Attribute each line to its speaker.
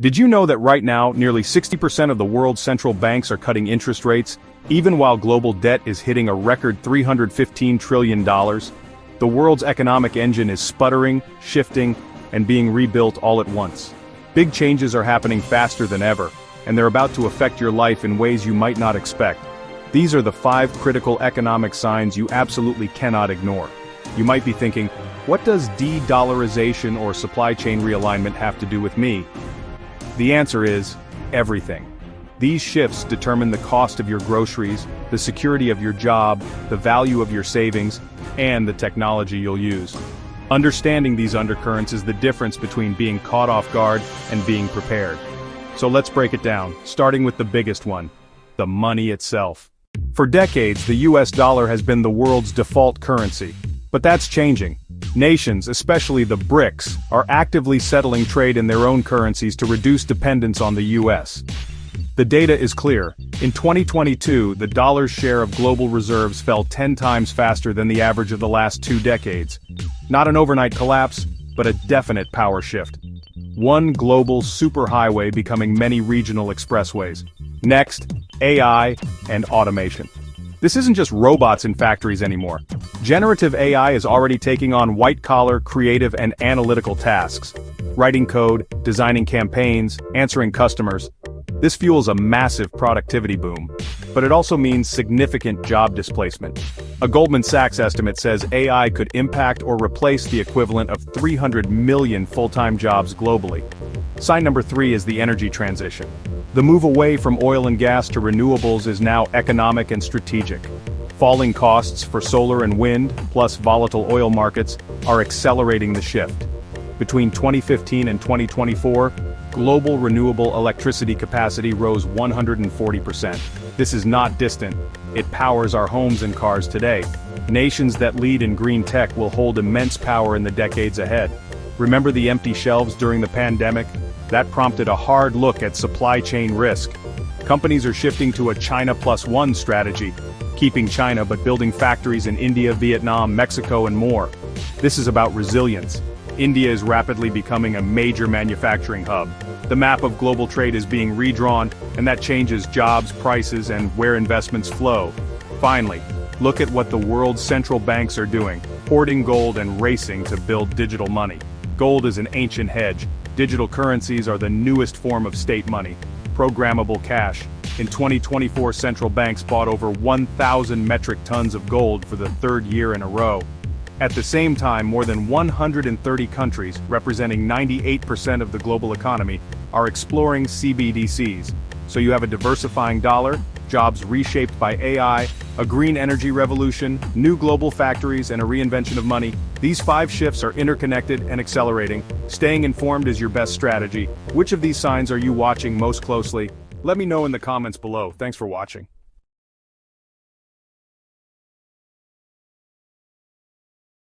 Speaker 1: Did you know that right now, nearly 60% of the world's central banks are cutting interest rates, even while global debt is hitting a record $315 trillion? The world's economic engine is sputtering, shifting, and being rebuilt all at once. Big changes are happening faster than ever, and they're about to affect your life in ways you might not expect. These are the 5 critical economic signs you absolutely cannot ignore. You might be thinking, what does de-dollarization or supply chain realignment have to do with me? The answer is everything. These shifts determine the cost of your groceries, the security of your job, the value of your savings, and the technology you'll use. Understanding these undercurrents is the difference between being caught off guard and being prepared. So let's break it down, starting with the biggest one, the money itself. For decades, the US dollar has been the world's default currency. But that's changing. Nations, especially the BRICS, are actively settling trade in their own currencies to reduce dependence on the US. The data is clear. In 2022, the dollar's share of global reserves fell 10 times faster than the average of the last 2 decades. Not an overnight collapse, but a definite power shift. One global superhighway becoming many regional expressways. Next, AI and automation. This isn't just robots in factories anymore. Generative AI is already taking on white-collar, creative, and analytical tasks. Writing code, designing campaigns, answering customers. This fuels a massive productivity boom. But it also means significant job displacement. A Goldman Sachs estimate says AI could impact or replace the equivalent of 300 million full-time jobs globally. Sign number 3 is the energy transition. The move away from oil and gas to renewables is now economic and strategic. Falling costs for solar and wind, plus volatile oil markets, are accelerating the shift. Between 2015 and 2024, global renewable electricity capacity rose 140%. This is not distant. It powers our homes and cars today. Nations that lead in green tech will hold immense power in the decades ahead. Remember the empty shelves during the pandemic? That prompted a hard look at supply chain risk. Companies are shifting to a China plus one strategy, keeping China but building factories in India, Vietnam, Mexico, and more. This is about resilience. India is rapidly becoming a major manufacturing hub. The map of global trade is being redrawn, and that changes jobs, prices, and where investments flow. Finally, look at what the world's central banks are doing, hoarding gold and racing to build digital money. Gold is an ancient hedge. Digital currencies are the newest form of state money. Programmable cash. In 2024, central banks bought over 1,000 metric tons of gold for the 3rd year in a row. At the same time, more than 130 countries, representing 98% of the global economy, are exploring CBDCs. So you have a diversifying dollar, jobs reshaped by AI, a green energy revolution, new global factories, and a reinvention of money. These 5 shifts are interconnected and accelerating. Staying informed is your best strategy. Which of these signs are you watching most closely? Let me know in the comments below. Thanks for watching.